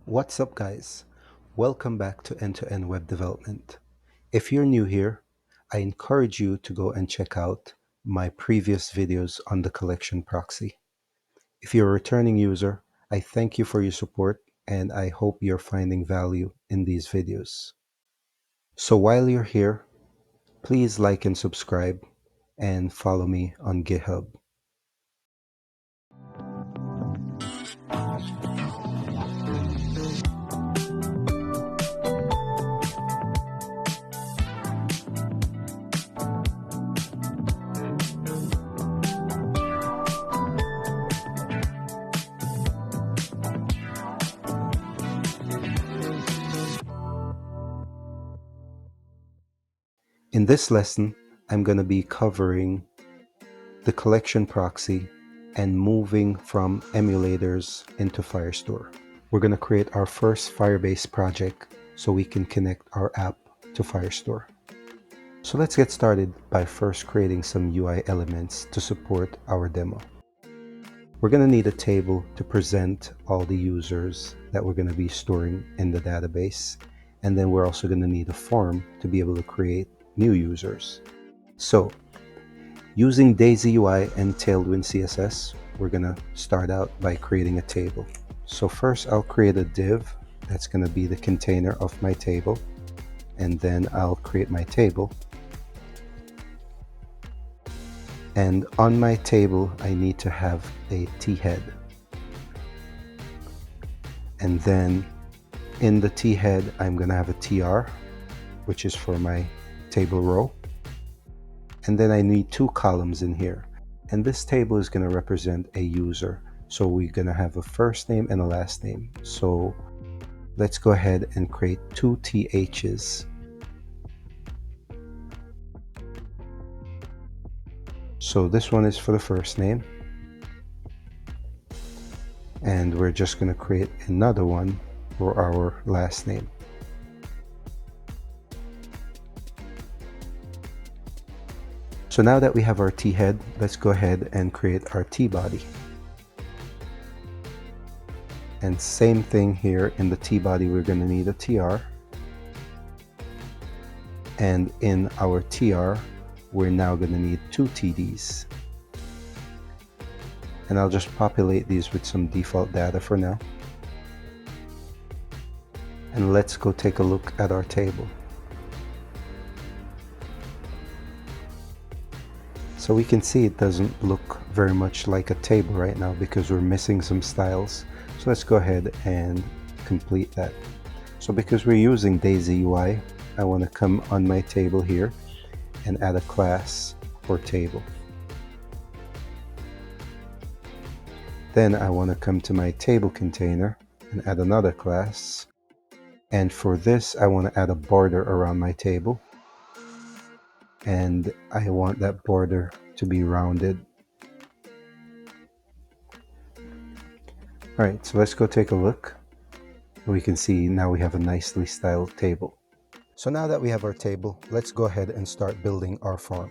What's up, guys? Welcome back to End-to-End Web Development. If you're new here, I encourage you to go and check out my previous videos on the collection proxy. If you're a returning user, I thank you for your support and I hope you're finding value in these videos. So while you're here, please like and subscribe and follow me on GitHub. In this lesson, I'm going to be covering the collection proxy and moving from emulators into Firestore. We're going to create our first Firebase project so we can connect our app to Firestore. So let's get started by first creating some UI elements to support our demo. We're going to need a table to present all the users that we're going to be storing in the database. And then we're also going to need a form to be able to create new users. So using Daisy UI and Tailwind CSS, we're going to start out by creating a table. So first I'll create a div that's going to be the container of my table, and then I'll create my table. And on my table, I need to have a t-head. And then in the t-head, I'm going to have a tr, which is for my table row. And then I need two columns in here. And this table is going to represent a user. So we're going to have a first name and a last name. So let's go ahead and create two ths. So this one is for the first name. And we're just going to create another one for our last name. So now that we have our t-head, let's go ahead and create our t-body. And same thing here, in the t-body we're going to need a tr. And in our tr, we're now going to need two tds. And I'll just populate these with some default data for now. And let's go take a look at our table. So we can see it doesn't look very much like a table right now because we're missing some styles. So let's go ahead and complete that. So because we're using Daisy UI, I want to come on my table here and add a class for table. Then I want to come to my table container and add another class. And for this, I want to add a border around my table. And I want that border to be rounded. All right, so let's go take a look. We can see now we have a nicely styled table. So now that we have our table, let's go ahead and start building our form.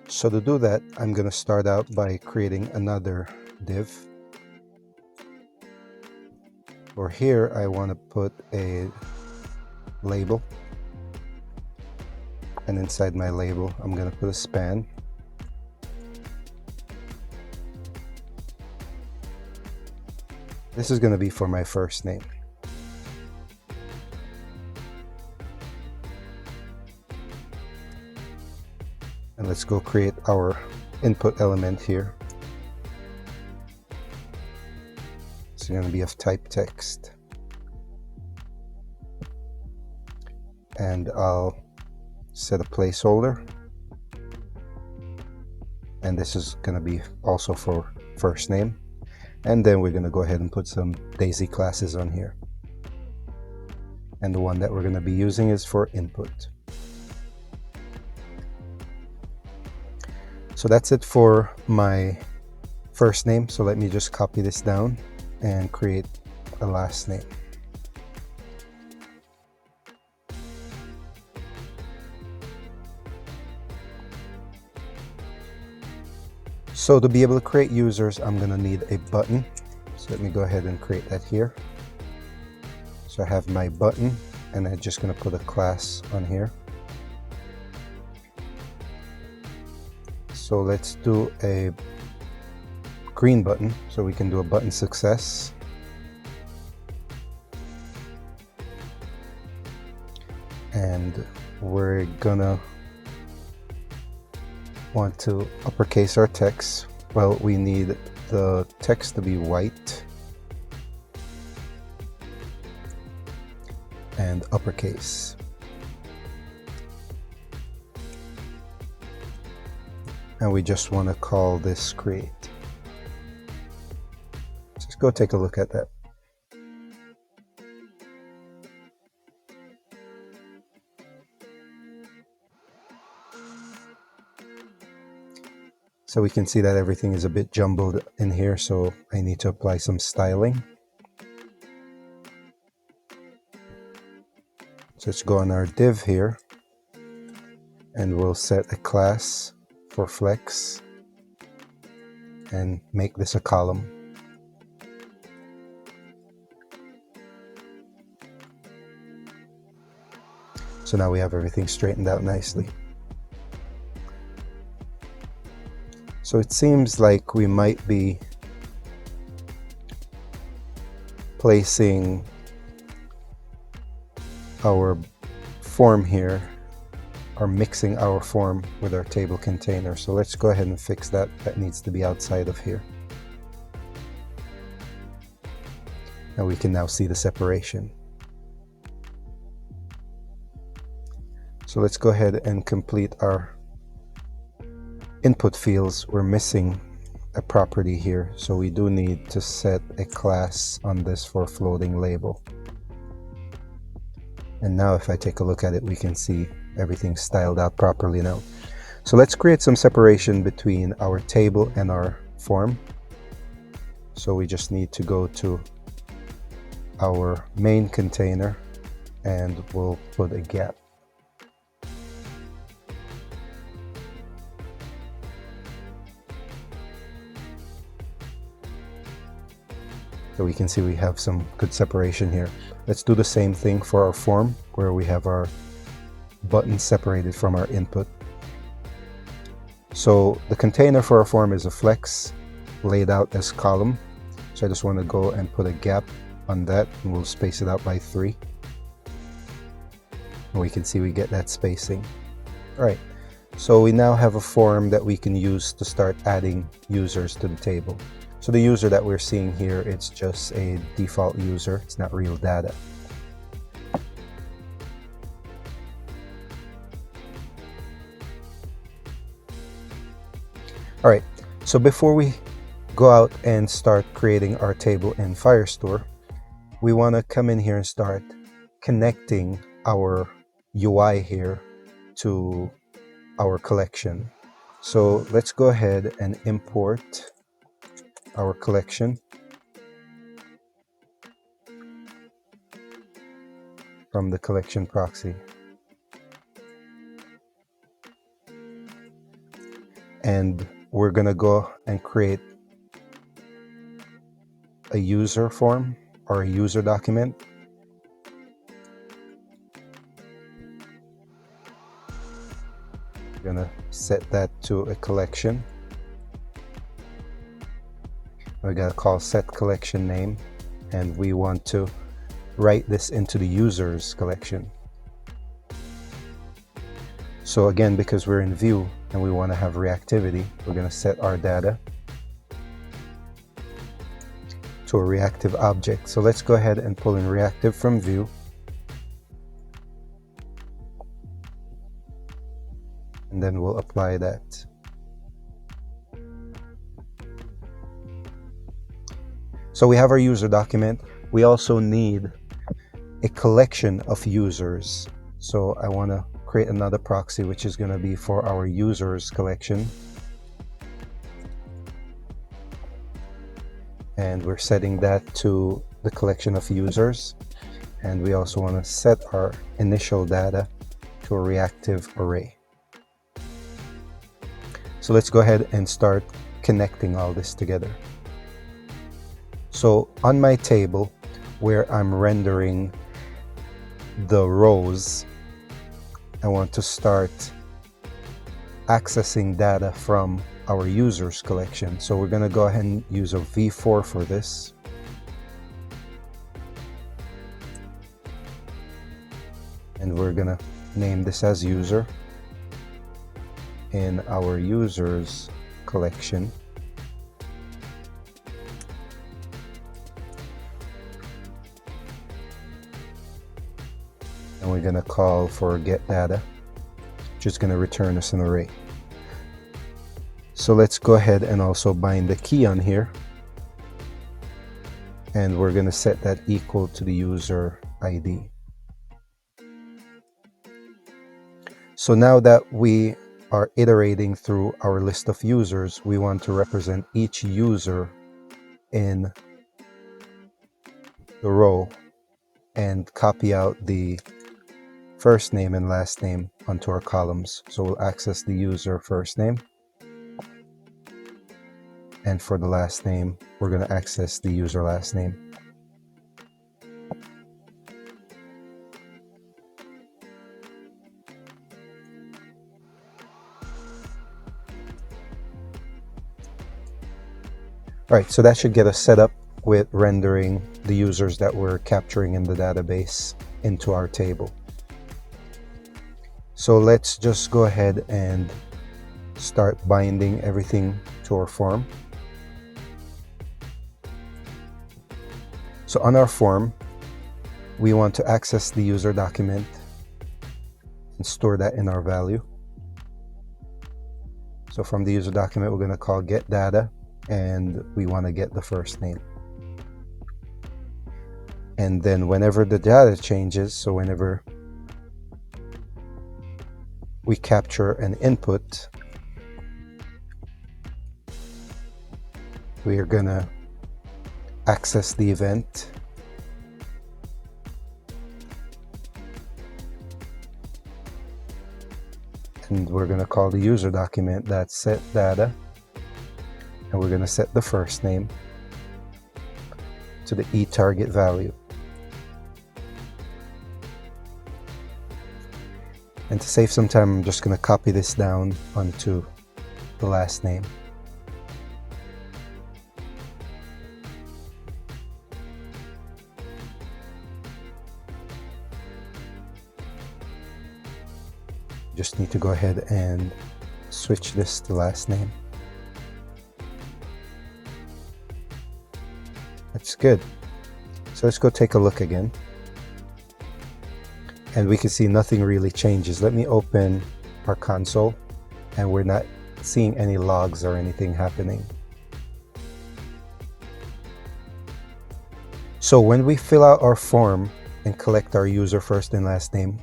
So to do that, I'm going to start out by creating another div. For here, I want to put a label. And inside my label, I'm going to put a span. This is going to be for my first name. And let's go create our input element here. It's going to be of type text. And I'll set a placeholder. And this is going to be also for first name. And then we're going to go ahead and put some Daisy classes on here. And the one that we're going to be using is for input. So that's it for my first name. So let me just copy this down and create a last name. So to be able to create users, I'm going to need a button. So let me go ahead and create that here. So I have my button, and I'm just going to put a class on here. So let's do a green button, so we can do a button success. And we're gonna want to uppercase our text. Well, we need the text to be white and uppercase. And we just want to call this create. Let's go take a look at that. So we can see that everything is a bit jumbled in here, so I need to apply some styling. So let's go on our div here, and we'll set a class for flex and make this a column. So now we have everything straightened out nicely. So it seems like we might be placing our form here, or mixing our form with our table container. So let's go ahead and fix that. That needs to be outside of here. And we can now see the separation. So let's go ahead and complete our input fields. We're missing a property here, so we do need to set a class on this for floating label. And now if I take a look at it, we can see everything styled out properly now. So let's create some separation between our table and our form. So we just need to go to our main container, and we'll put a gap. So we can see we have some good separation here. Let's do the same thing for our form, where we have our button separated from our input. So the container for our form is a flex laid out as column. So I just want to go and put a gap on that, and we'll space it out by 3. And we can see we get that spacing. All right, so we now have a form that we can use to start adding users to the table. So the user that we're seeing here, it's just a default user. It's not real data. All right, so before we go out and start creating our table in Firestore, we want to come in here and start connecting our UI here to our collection. So let's go ahead and import our collection from the collection proxy. And we're going to go and create a user form or a user document. We're going to set that to a collection. We got to call set collection name, and we want to write this into the users collection. So again, because we're in Vue and we want to have reactivity, we're going to set our data to a reactive object. So let's go ahead and pull in reactive from Vue. And then we'll apply that. So we have our user document. We also need a collection of users. So I want to create another proxy, which is going to be for our users collection. And we're setting that to the collection of users. And we also want to set our initial data to a reactive array. So let's go ahead and start connecting all this together. So on my table, where I'm rendering the rows, I want to start accessing data from our users collection. So we're going to go ahead and use a v-for for this. And we're going to name this as user in our users collection. And we're going to call for get data, which is going to return us an array. So let's go ahead and also bind the key on here. And we're going to set that equal to the user ID. So now that we are iterating through our list of users, we want to represent each user in the row and copy out the first name and last name onto our columns. So we'll access the user first name. And for the last name, we're going to access the user last name. All right, so that should get us set up with rendering the users that we're capturing in the database into our table. So let's just go ahead and start binding everything to our form. So on our form, we want to access the user document and store that in our value. So from the user document, we're going to call get data, and we want to get the first name. And then whenever the data changes, so whenever we capture an input, we are going to access the event and we're going to call the user document that set data, and we're going to set the first name to the eTarget value. And to save some time, I'm just going to copy this down onto the last name. Just need to go ahead and switch this to last name. That's good. So let's go take a look again. And we can see nothing really changes. Let me open our console, and we're not seeing any logs or anything happening. So when we fill out our form and collect our user first and last name,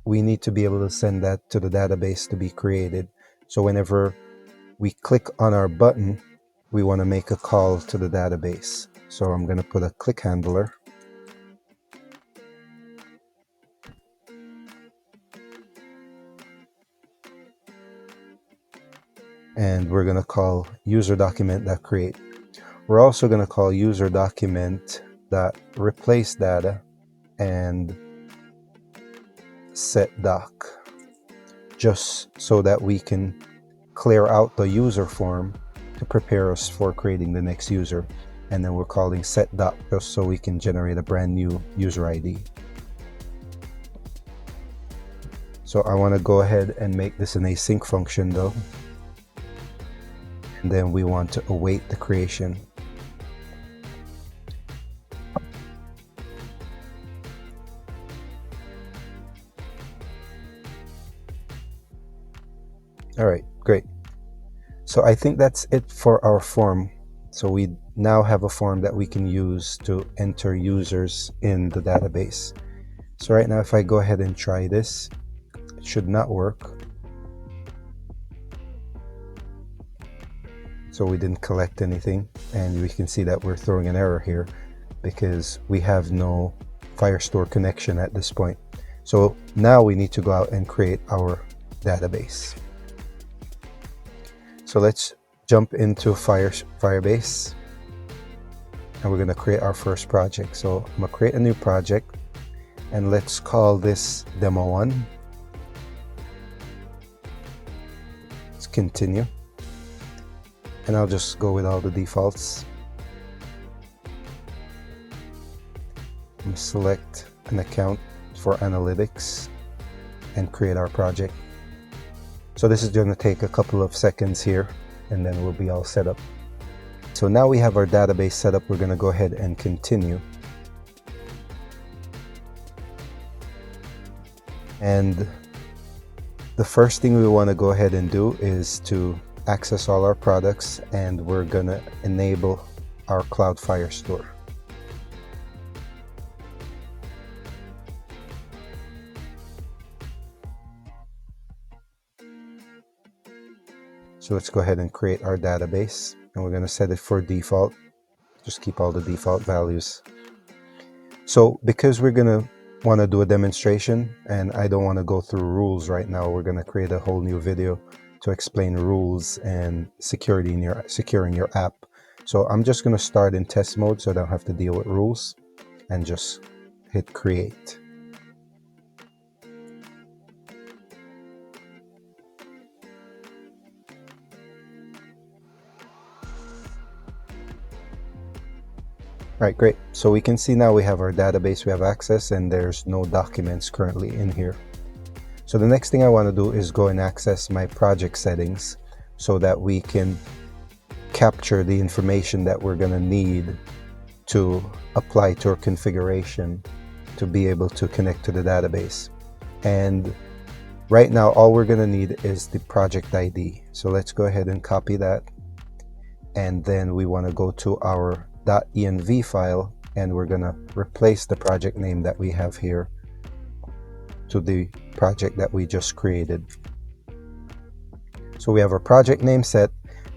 we need to be able to send that to the database to be created. So whenever we click on our button, we want to make a call to the database. So I'm going to put a click handler. And we're going to call user document.create. We're also going to call user document.replace data and set doc, just so that we can clear out the user form to prepare us for creating the next user. And then we're calling set doc just so we can generate a brand new user ID. So I want to go ahead and make this an async function though. And then we want to await the creation. All right, great. So I think that's it for our form. So we now have a form that we can use to enter users in the database. So right now, if I go ahead and try this, it should not work. So we didn't collect anything, and we can see that we're throwing an error here because we have no Firestore connection at this point. So now we need to go out and create our database. So let's jump into Firebase, and we're going to create our first project. So I'm going to create a new project, And let's call this demo 1. Let's continue. And I'll just go with all the defaults. And select an account for analytics and create our project. So this is going to take a couple of seconds here, and then we'll be all set up. So now we have our database set up. We're going to go ahead and continue. And the first thing we want to go ahead and do is to access all our products, and we're going to enable our Cloud Firestore. So let's go ahead and create our database, and we're going to set it for default. Just keep all the default values. So because we're going to want to do a demonstration, and I don't want to go through rules right now, we're going to create a whole new video to explain rules and securing your app. So I'm just going to start in test mode so I don't have to deal with rules, and just hit create. All right, great. So we can see now we have our database, we have access, and there's no documents currently in here. So the next thing I want to do is go and access my project settings so that we can capture the information that we're going to need to apply to our configuration to be able to connect to the database. And right now, all we're going to need is the project ID. So let's go ahead and copy that. And then we want to go to our .env file, and we're going to replace the project name that we have here to the project that we just created. So we have our project name set,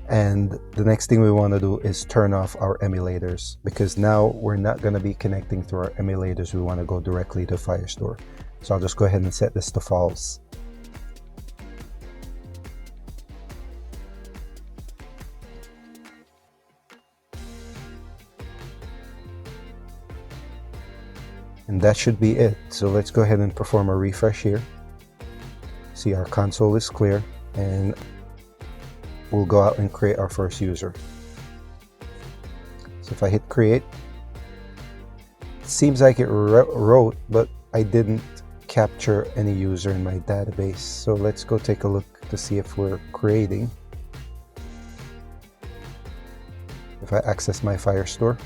and the next thing we want to do is turn off our emulators, because now we're not going to be connecting through our emulators. We want to go directly to Firestore. So I'll just go ahead and set this to false. And that should be it. So let's go ahead and perform a refresh here. See, our console is clear, and we'll go out and create our first user. So if I hit create, it seems like it wrote, but I didn't capture any user in my database. So let's go take a look to see if we're creating. If I access my Firestore,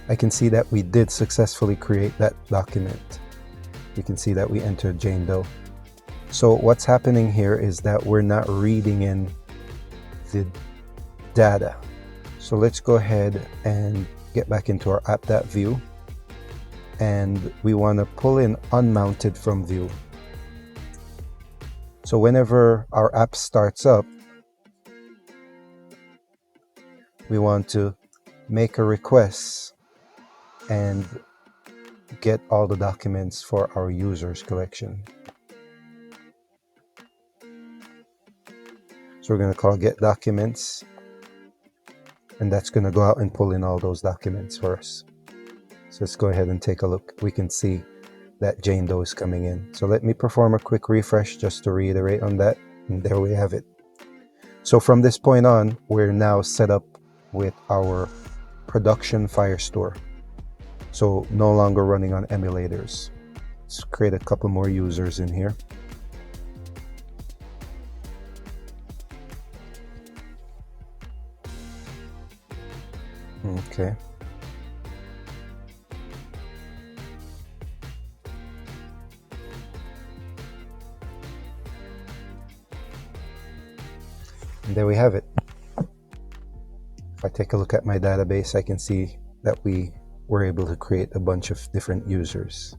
I can see that we did successfully create that document. We can see that we entered Jane Doe. So what's happening here is that we're not reading in the data. So let's go ahead and get back into our app.vue, and we want to pull in unmounted from view. So whenever our app starts up, we want to make a request and get all the documents for our users collection. So we're going to call get documents, and that's going to go out and pull in all those documents for us. So let's go ahead and take a look. We can see that Jane Doe is coming in. So let me perform a quick refresh just to reiterate on that, and there we have it. So from this point on, we're now set up with our production Firestore. So no longer running on emulators. Let's create a couple more users in here. Okay. And there we have it. If I take a look at my database, I can see that we were able to create a bunch of different users.